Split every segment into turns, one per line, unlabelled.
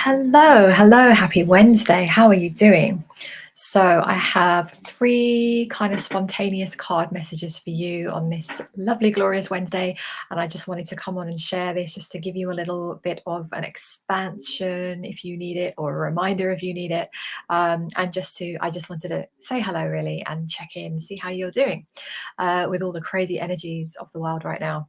Hello, happy Wednesday. How are you doing? So, I have three kind of spontaneous card messages for you on this lovely, glorious Wednesday. And I just wanted to come on and share this just to give you a little bit of an expansion if you need it, or a reminder if you need it. And I just wanted to say hello really and check in, see how you're doing with all the crazy energies of the world right now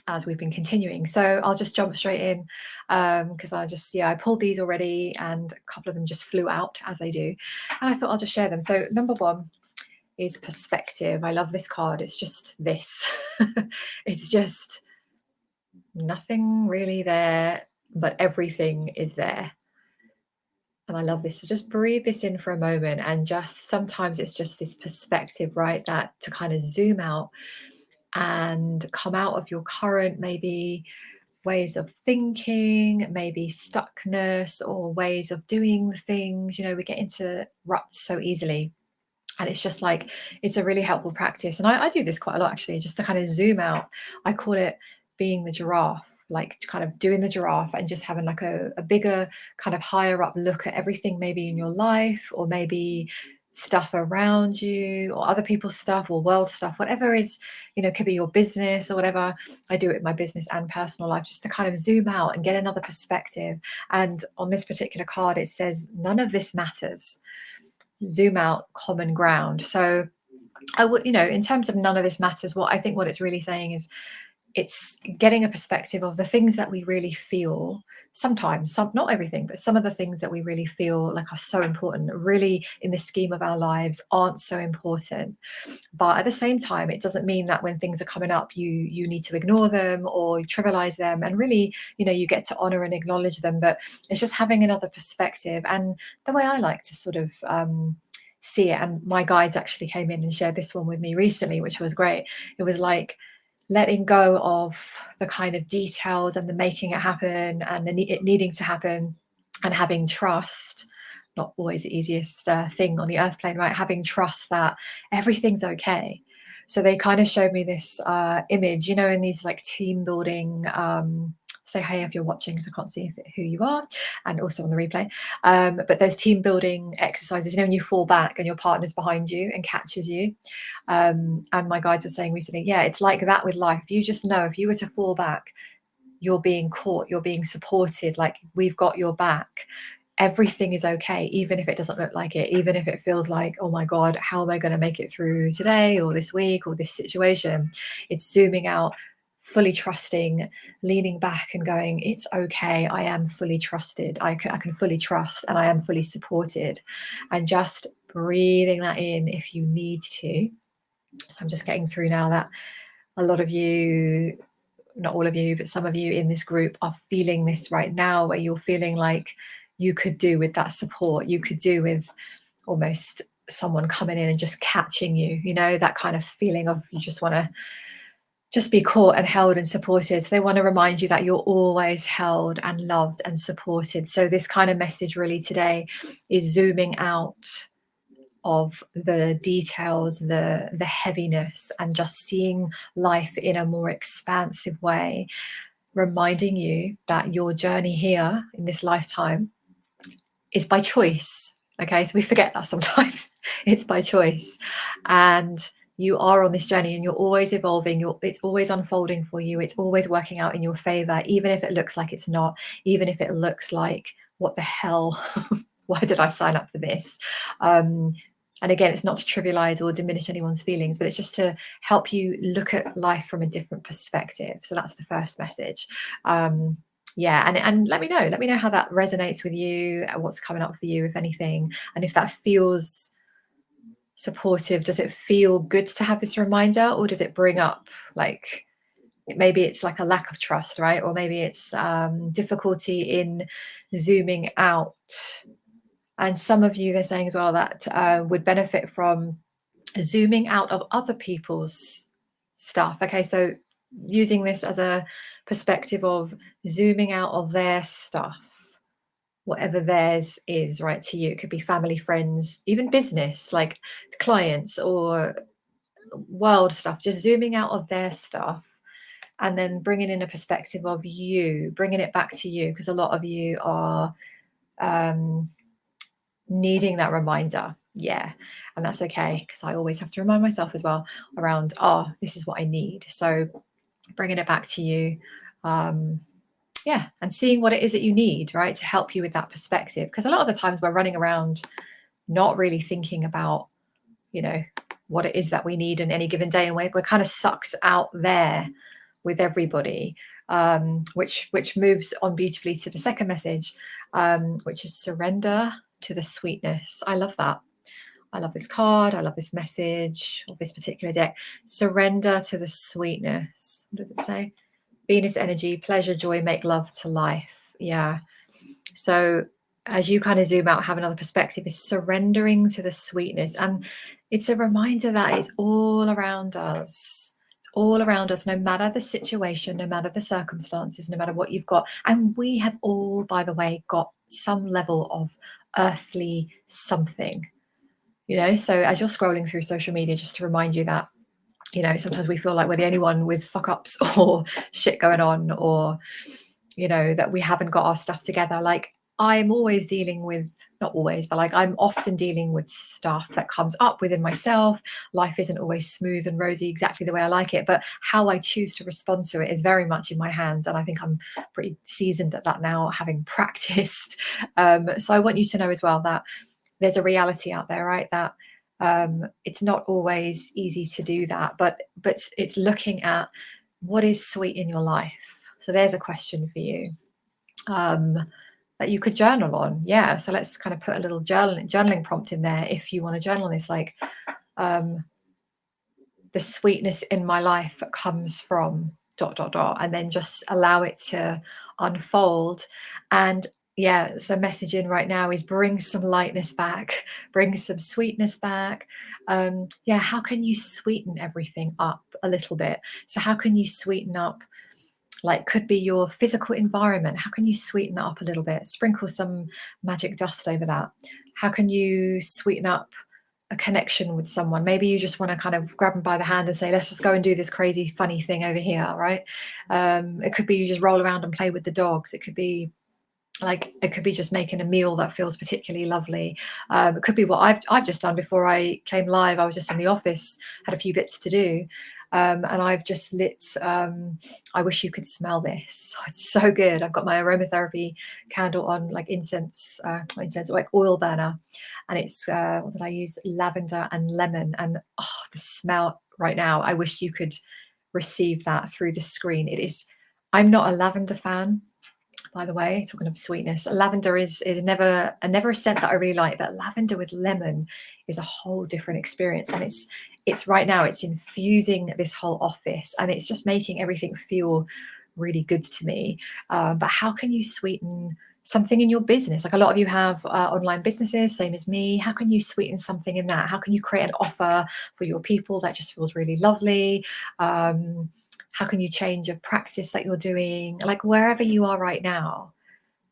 as we've been continuing. So I'll just jump straight in because I pulled these already and a couple of them just flew out as they do. And I thought I'll just share them. So number one is perspective. I love this card. It's just this. It's just nothing really there, but everything is there. And I love this. So just breathe this in for a moment. And just sometimes it's just this perspective, right? That to kind of zoom out and come out of your current maybe ways of thinking, maybe stuckness or ways of doing things. We get into ruts so easily. And it's just like, it's a really helpful practice. And I do this quite a lot actually, just to kind of zoom out. I call it being the giraffe, like kind of doing the giraffe and just having like a bigger, kind of higher up look at everything maybe in your life, or maybe stuff around you, or other people's stuff, or world stuff, whatever is, could be your business or whatever. I do it in my business and personal life, just to kind of zoom out and get another perspective. And on this particular card, it says, none of this matters. Zoom out, common ground. So I would, in terms of none of this matters, what it's really saying is, it's getting a perspective of the things that we really feel. Sometimes, not everything, but some of the things that we really feel like are so important, really in the scheme of our lives, aren't so important. But at the same time, it doesn't mean that when things are coming up, you need to ignore them or trivialize them. And really, you get to honor and acknowledge them. But it's just having another perspective. And the way I like to sort of see it, and my guides actually came in and shared this one with me recently, which was great. It was like letting go of the kind of details and the making it happen and it needing to happen, and having trust. Not always the easiest thing on the earth plane, right? Having trust that everything's okay. So they kind of showed me this image, in these like team building. Say hey if you're watching, because I can't see who you are, and also on the replay. But those team building exercises, when you fall back and your partner's behind you and catches you. And my guides were saying recently, yeah, it's like that with life. You just know if you were to fall back, you're being caught, you're being supported, like we've got your back. Everything is okay, even if it doesn't look like it, even if it feels like, oh my God, how am I going to make it through today or this week or this situation? It's zooming out, fully trusting, leaning back and going, it's okay, I am fully trusted, I can fully trust, and I am fully supported. And just breathing that in if you need to. So I'm just getting through now that a lot of you, not all of you, but some of you in this group are feeling this right now, where you're feeling like you could do with that support. You could do with almost someone coming in and just catching you, that kind of feeling of you just want to just be caught and held and supported. So they want to remind you that you're always held and loved and supported. So this kind of message really today is zooming out of the details, the heaviness, and just seeing life in a more expansive way, reminding you that your journey here in this lifetime is by choice. Okay, so we forget that sometimes. It's by choice, and you are on this journey, and you're always evolving. It's always unfolding for you. It's always working out in your favor, even if it looks like it's not, even if it looks like, what the hell, why did I sign up for this? And again, it's not to trivialize or diminish anyone's feelings, but it's just to help you look at life from a different perspective. So that's the first message. Yeah, and let me know how that resonates with you, what's coming up for you, if anything, and if that feels supportive. Does it feel good to have this reminder, or does it bring up like, maybe it's like a lack of trust, right? Or maybe it's difficulty in zooming out. And some of you, they're saying as well, that would benefit from zooming out of other people's stuff. Okay, so using this as a perspective of zooming out of their stuff, whatever theirs is, right, to you. It could be family, friends, even business, like clients or world stuff, just zooming out of their stuff. And then bringing in a perspective of you, bringing it back to you, because a lot of you are needing that reminder. Yeah. And that's okay, because I always have to remind myself as well around, oh, this is what I need. So bringing it back to you. Yeah, and seeing what it is that you need, right, to help you with that perspective. Because a lot of the times we're running around not really thinking about, what it is that we need in any given day, and we're kind of sucked out there with everybody, which moves on beautifully to the second message, which is surrender to the sweetness. I love that. I love this card. I love this message of this particular deck. Surrender to the sweetness. What does it say? Venus energy, pleasure, joy, make love to life. Yeah. So as you kind of zoom out, have another perspective, is surrendering to the sweetness. And it's a reminder that it's all around us. It's all around us, no matter the situation, no matter the circumstances, no matter what you've got. And we have all, by the way, got some level of earthly something, so as you're scrolling through social media, just to remind you that, sometimes we feel like we're the only one with fuck ups or shit going on, or, that we haven't got our stuff together. Like, I'm always dealing with, not always, but like I'm often dealing with stuff that comes up within myself. Life isn't always smooth and rosy exactly the way I like it, but how I choose to respond to it is very much in my hands. And I think I'm pretty seasoned at that now, having practiced. So I want you to know as well that there's a reality out there, right? That it's not always easy to do that, but it's looking at what is sweet in your life. So there's a question for you that you could journal on. Yeah. So let's kind of put a little journaling prompt in there if you want to journal on this, like the sweetness in my life comes from ... and then just allow it to unfold. And yeah, so messaging right now is bring some lightness back, bring some sweetness back. Yeah, how can you sweeten everything up a little bit? So how can you sweeten up, like, could be your physical environment? How can you sweeten that up a little bit? Sprinkle some magic dust over that. How can you sweeten up a connection with someone? Maybe you just want to kind of grab them by the hand and say, let's just go and do this crazy funny thing over here, right? It could be you just roll around and play with the dogs. It could be just making a meal that feels particularly lovely. It could be what I've just done before I came live. I was just in the office, had a few bits to do, and I've just lit I wish you could smell this. It's so good. I've got my aromatherapy candle on, like incense, not incense, like oil burner, and it's what did I use? Lavender and lemon. And the smell right now, I wish you could receive that through the screen. It is. I'm not a lavender fan, by the way. Talking of sweetness, lavender is never a scent that I really like, but lavender with lemon is a whole different experience. And it's right now, it's infusing this whole office, and it's just making everything feel really good to me. But how can you sweeten something in your business? Like, a lot of you have online businesses, same as me. How can you sweeten something in that? How can you create an offer for your people that just feels really lovely? How can you change a practice that you're doing? Like, wherever you are right now,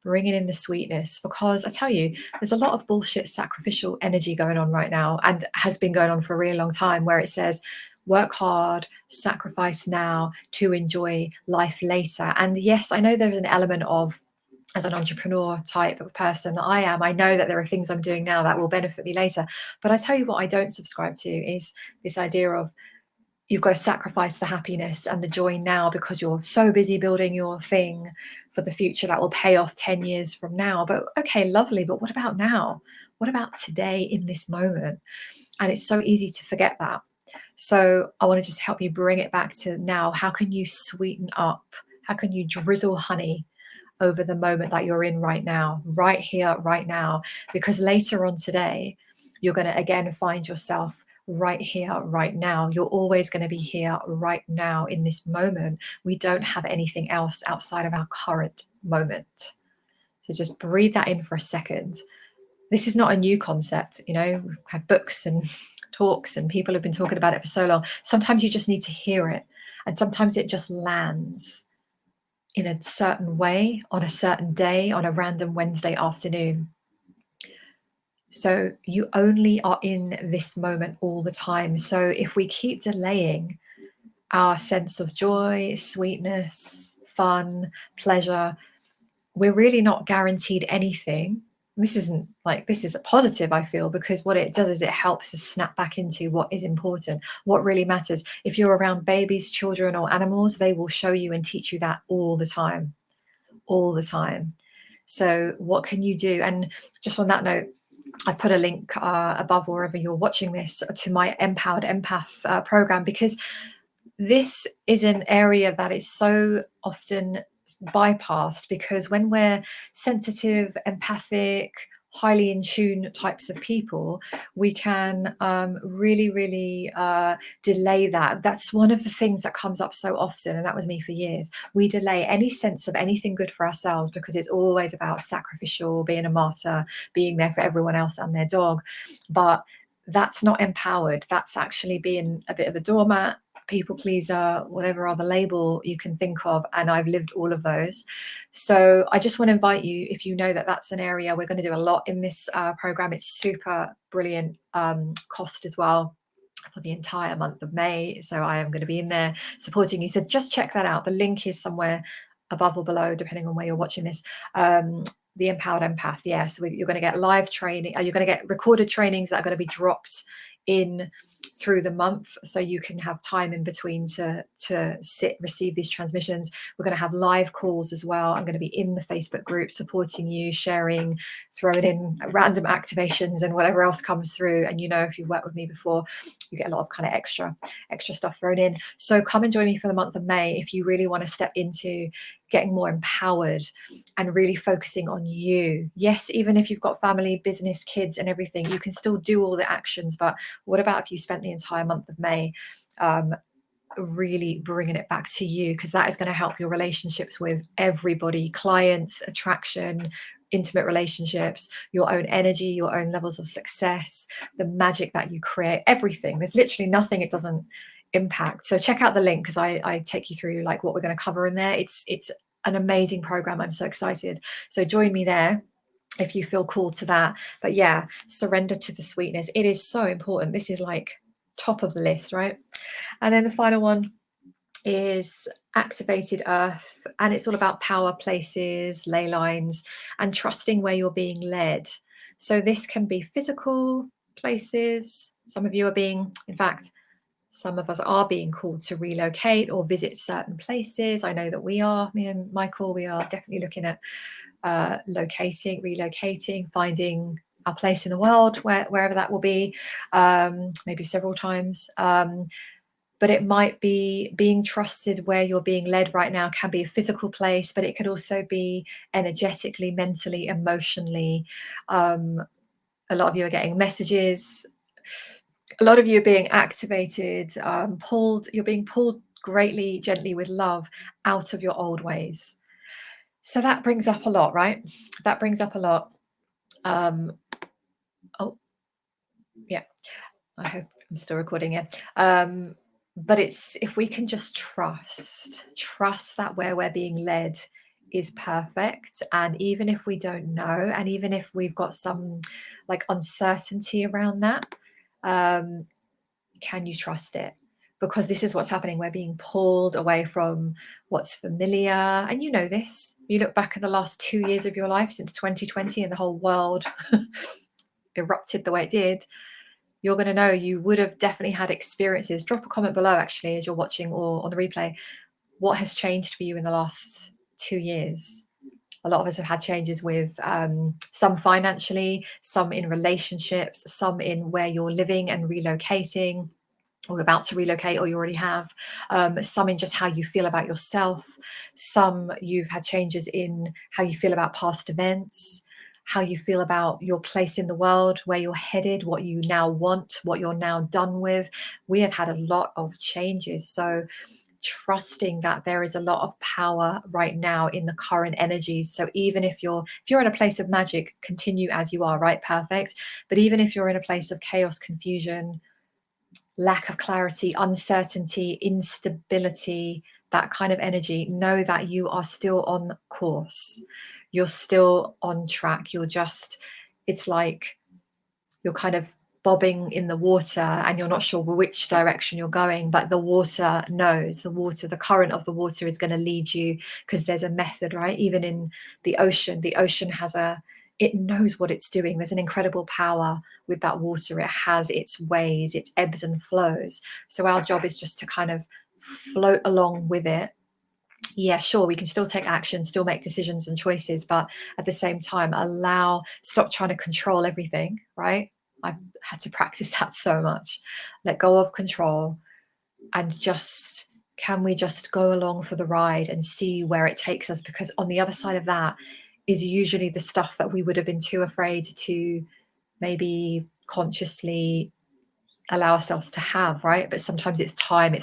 bringing in the sweetness, because I tell you, there's a lot of bullshit sacrificial energy going on right now, and has been going on for a really long time, where it says work hard, sacrifice now to enjoy life later. And yes, I know there's an element of, as an entrepreneur type of person that I am, I know that there are things I'm doing now that will benefit me later. But I tell you what I don't subscribe to is this idea of you've got to sacrifice the happiness and the joy now because you're so busy building your thing for the future that will pay off 10 years from now. But okay, lovely. But what about now? What about today in this moment? And it's so easy to forget that. So I want to just help you bring it back to now. How can you sweeten up? How can you drizzle honey over the moment that you're in right now, right here, right now? Because later on today, you're going to again find yourself right here, right now. You're always going to be here right now in this moment. We don't have anything else outside of our current moment. So just breathe that in for a second. This is not a new concept. We've had books and talks and people have been talking about it for so long. Sometimes you just need to hear it. And sometimes it just lands in a certain way, on a certain day, on a random Wednesday afternoon. So you only are in this moment all the time. So if we keep delaying our sense of joy, sweetness, fun, pleasure, we're really not guaranteed anything this isn't like, this is a positive, I feel, because what it does is it helps us snap back into what is important, what really matters. If you're around babies, children, or animals, they will show you and teach you that all the time, all the time. So what can you do? And just on that note, I put a link above wherever you're watching this to my Empowered Empath program, because this is an area that is so often bypassed, because when we're sensitive, empathic, highly in tune types of people, we can really delay that. That's one of the things that comes up so often, and that was me for years. We delay any sense of anything good for ourselves because it's always about sacrificial, being a martyr, being there for everyone else and their dog. But that's not empowered. That's actually being a bit of a doormat, people pleaser, whatever other label you can think of. And I've lived all of those. So I just want to invite you, if you know that that's an area, we're going to do a lot in this program. It's super brilliant cost as well for the entire month of May. So I am going to be in there supporting you. So just check that out. The link is somewhere above or below, depending on where you're watching this. The Empowered Empath. Yeah, so you're going to get live training. You're going to get recorded trainings that are going to be dropped in through the month, so you can have time in between to receive these transmissions. We're going to have live calls as well. I'm going to be in the Facebook group supporting you, sharing, throwing in random activations and whatever else comes through. And if you've worked with me before, you get a lot of kind of extra stuff thrown in. So come and join me for the month of May if you really want to step into getting more empowered and really focusing on you. Yes, even if you've got family, business, kids and everything, you can still do all the actions. But what about if you spent the entire month of May really bringing it back to you? Because that is going to help your relationships with everybody, clients, attraction, intimate relationships, your own energy, your own levels of success, the magic that you create, everything. There's literally nothing it doesn't impact. So check out the link, because I take you through like what we're going to cover in there. It's an amazing program. I'm so excited. So join me there if you feel called to that. But yeah, surrender to the sweetness. It is so important. This is like top of the list, right? And then the final one is activated earth, and it's all about power places, ley lines, and trusting where you're being led. So this can be physical places. Some of you are being, in fact, some of us are being called to relocate or visit certain places. I know that we are, me and Michael, we are definitely looking at relocating, finding our place in the world, wherever that will be, maybe several times. But it might be being trusted where you're being led right now. Can be a physical place, but it could also be energetically, mentally, emotionally. A lot of you are getting messages. A lot of you are being activated, pulled. You're being pulled greatly, gently, with love out of your old ways. So that brings up a lot, right? That brings up a lot. Oh, yeah. I hope I'm still recording it. But it's, if we can just trust that where we're being led is perfect. And even if we don't know, and even if we've got some like uncertainty around that, can you trust it? Because this is what's happening. We're being pulled away from what's familiar. And you know this. You look back at the last 2 years of your life since 2020 and the whole world erupted the way it did. You're going to know you would have definitely had experiences. Drop a comment below, actually, as you're watching or on the replay. What has changed for you in the last 2 years? A lot of us have had changes with some financially, some in relationships, some in where you're living and relocating, or about to relocate, or you already have, some in just how you feel about yourself, some you've had changes in how you feel about past events, how you feel about your place in the world, where you're headed, what you now want, what you're now done with. We have had a lot of changes. So trusting that there is a lot of power right now in the current energies. So even if you're in a place of magic, continue as you are, right? Perfect. But even if you're in a place of chaos, confusion, lack of clarity, uncertainty, instability, that kind of energy, know that you are still on course. You're still on track. It's like you're kind of bobbing in the water and you're not sure which direction you're going, but the water knows. The current of the water is going to lead you, because there's a method, right? Even in the ocean has it knows what it's doing. There's an incredible power with that water. It has its ways, its ebbs and flows. So our job is just to kind of float along with it. Yeah, sure, we can still take action, still make decisions and choices, but at the same time, stop trying to control everything, right? I've had to practice that so much. Let go of control and just, can we just go along for the ride and see where it takes us? Because on the other side of that is usually the stuff that we would have been too afraid to maybe consciously allow ourselves to have, right? But sometimes it's time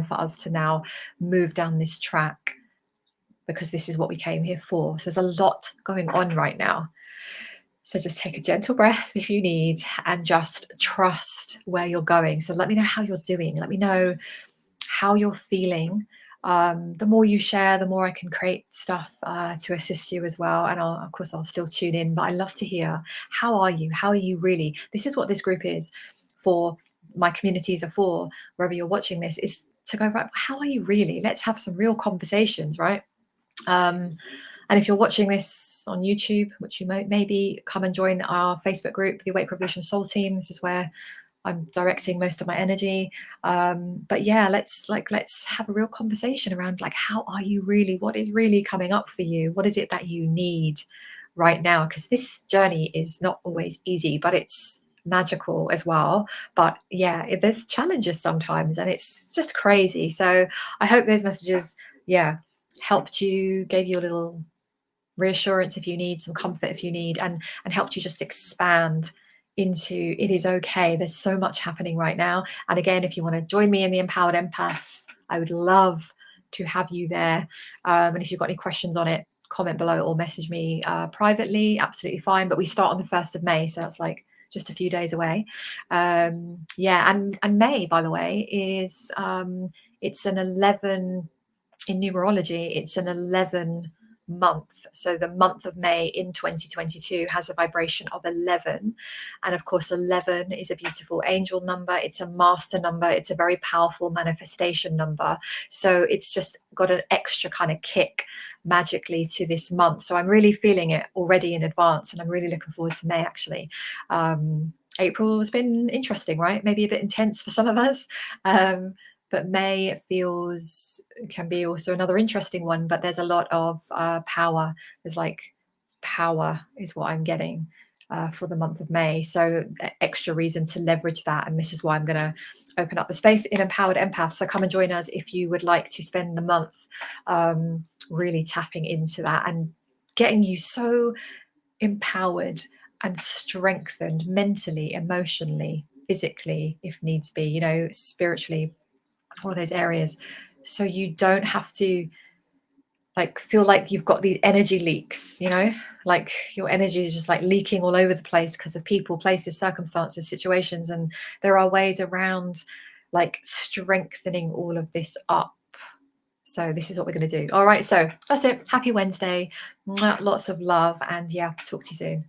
for us to now move down this track, because this is what we came here for. So there's a lot going on right now. So just take a gentle breath if you need, and just trust where you're going. So let me know how you're doing. Let me know how you're feeling. The more you share, the more I can create stuff to assist you as well. And of course, I'll still tune in, but I love to hear, how are you? How are you really? This is what this group is for. My communities are for, wherever you're watching this, is to go, right, how are you really? Let's have some real conversations, right? And if you're watching this on YouTube, which you maybe come and join our Facebook group, the Awake Revolution Soul Team. This is where I'm directing most of my energy. But yeah, let's have a real conversation around, like, how are you really? What is really coming up for you? What is it that you need right now? Because this journey is not always easy, but it's magical as well. But yeah, there's challenges sometimes, and it's just crazy. So I hope those messages, helped you, gave you a little reassurance if you need, some comfort if you need, and helped you just expand into, it is okay. There's so much happening right now. And again, if you want to join me in the Empowered Empaths, I would love to have you there. And if you've got any questions on it, comment below or message me privately. Absolutely fine. But we start on the 1st of May, so that's like just a few days away. And May, by the way, is it's an 11, in numerology, it's an 11 month. So the month of May in 2022 has a vibration of 11. And of course, 11 is a beautiful angel number. It's a master number. It's a very powerful manifestation number. So it's just got an extra kind of kick magically to this month. So I'm really feeling it already in advance. And I'm really looking forward to May, actually. April has been interesting, right? Maybe a bit intense for some of us. But May can be also another interesting one, but there's a lot of power. There's like power is what I'm getting for the month of May. So extra reason to leverage that. And this is why I'm going to open up the space in Empowered Empath. So come and join us if you would like to spend the month really tapping into that and getting you so empowered and strengthened mentally, emotionally, physically, if needs be, spiritually, all those areas, so you don't have to feel like you've got these energy leaks, like your energy is just like leaking all over the place because of people, places, circumstances, situations. And there are ways around like strengthening all of this up. So this is what we're going to do. All right, so that's it. Happy Wednesday. Lots of love, and talk to you soon.